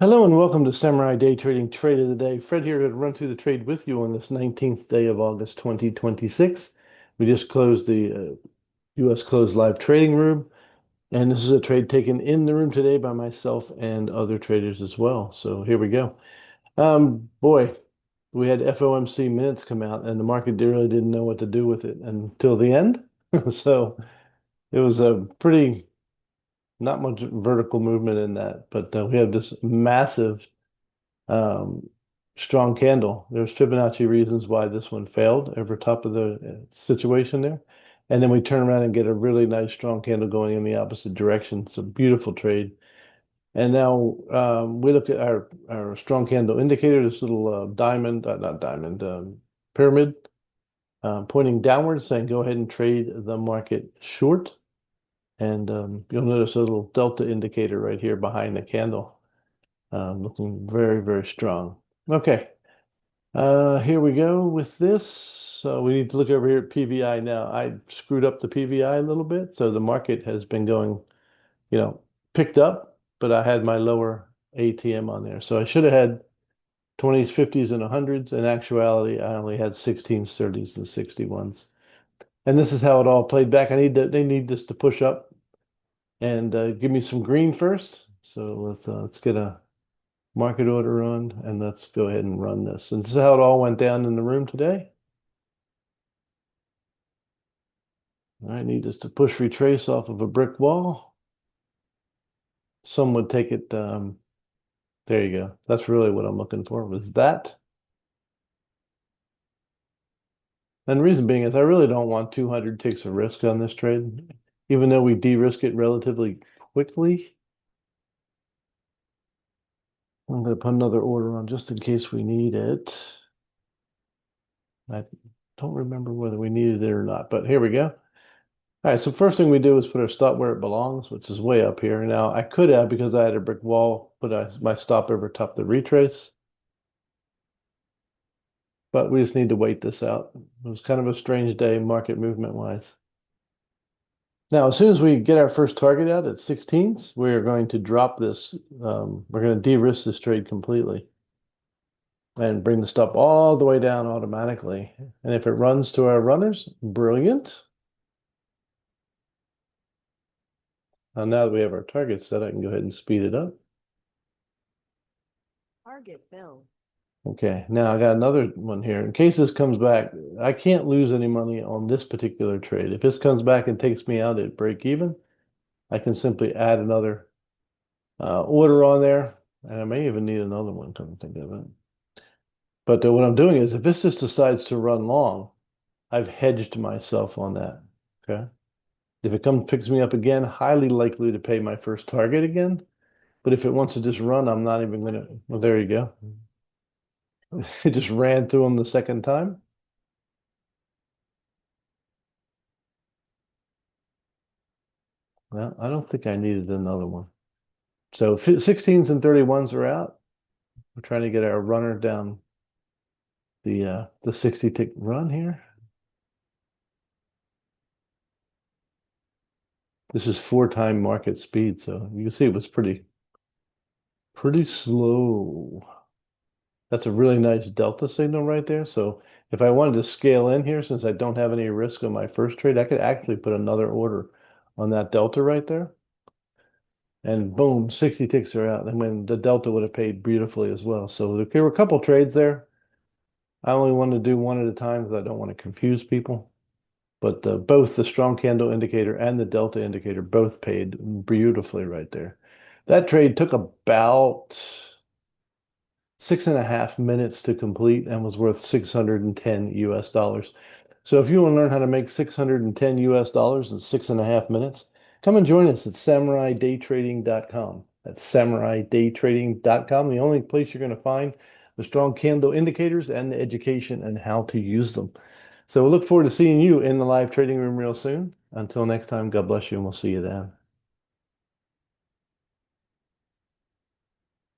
Hello and welcome to Samurai Day Trading Trade of the Day. Fred here to run through the trade with you on this 19th day of August 2026. We just closed the US closed live trading room, and this is a trade taken in the room today by myself and other traders as well. So here we go. Boy, we had FOMC minutes come out, and the market really didn't know what to do with it until the end. So it was a pretty not much vertical movement in that, but we have this massive um, strong candle. There's Fibonacci reasons why this one failed over top of the situation there. And then we turn around and get a really nice strong candle going in the opposite direction. It's a beautiful trade. And now we look at our strong candle indicator, this little diamond, not diamond, pyramid, pointing downward, saying go ahead and trade the market short. And you'll notice a little delta indicator right here behind the candle, looking very, very strong. Okay. Here we go with this. So we need to look over here at PVI now. I screwed up the PVI a little bit, so the market has been going, you know, picked up, but I had my lower ATM on there. So I should have had 20s, 50s, and 100s. In actuality, I only had 16s, 30s, and 61s. And this is how it all played back. They need this to push up and give me some green first. So let's get a market order on, and let's go ahead and run this. And this is how it all went down in the room today. I need this to push retrace off of a brick wall. Some would take it, there you go. That's really what I'm looking for, was that. And the reason being is I really don't want 200 ticks of risk on this trade, even though we de-risk it relatively quickly. I'm going to put another order on just in case we need it. I don't remember whether we needed it or not, but here we go. All right, so first thing we do is put our stop where it belongs, which is way up here. Now, I could have, because I had a brick wall, my stop over top the retrace, but we just need to wait this out. It was kind of a strange day market movement wise. Now, as soon as we get our first target out at 16s, we're going to drop this. We're going to de-risk this trade completely and bring the stop all the way down automatically. And if it runs to our runners, brilliant. Now that we have our target set, I can go ahead and speed it up. Target filled. Okay, now I got another one here. In case this comes back, I can't lose any money on this particular trade. If this comes back and takes me out at break even, I can simply add another order on there, and I may even need another one, come to think of it. But what I'm doing is, if this just decides to run long, I've hedged myself on that. Okay. If it comes picks me up again, highly likely to pay my first target again. But if it wants to just run, I'm not even gonna. Well, there you go. It just ran through them the second time. Well, I don't think I needed another one. So 16s and 31s are out. We're trying to get our runner down the 60 tick run here. This is 4-time market speed, so you can see it was pretty slow. That's a really nice delta signal right there. So if I wanted to scale in here, since I don't have any risk on my first trade, I could actually put another order on that delta right there. And boom, 60 ticks are out. And when the delta would have paid beautifully as well. So there were a couple trades there. I only want to do one at a time because I don't want to confuse people. But both the strong candle indicator and the delta indicator both paid beautifully right there. That trade took about 6.5 minutes to complete and was worth 610 US dollars. So if you want to learn how to make 610 US dollars in 6.5 minutes, come and join us at SamuraiDayTrading.com. That's SamuraiDayTrading.com, the only place you're going to find the strong candle indicators and the education and how to use them. So we look forward to seeing you in the live trading room real soon. Until next time, God bless you, and we'll see you then.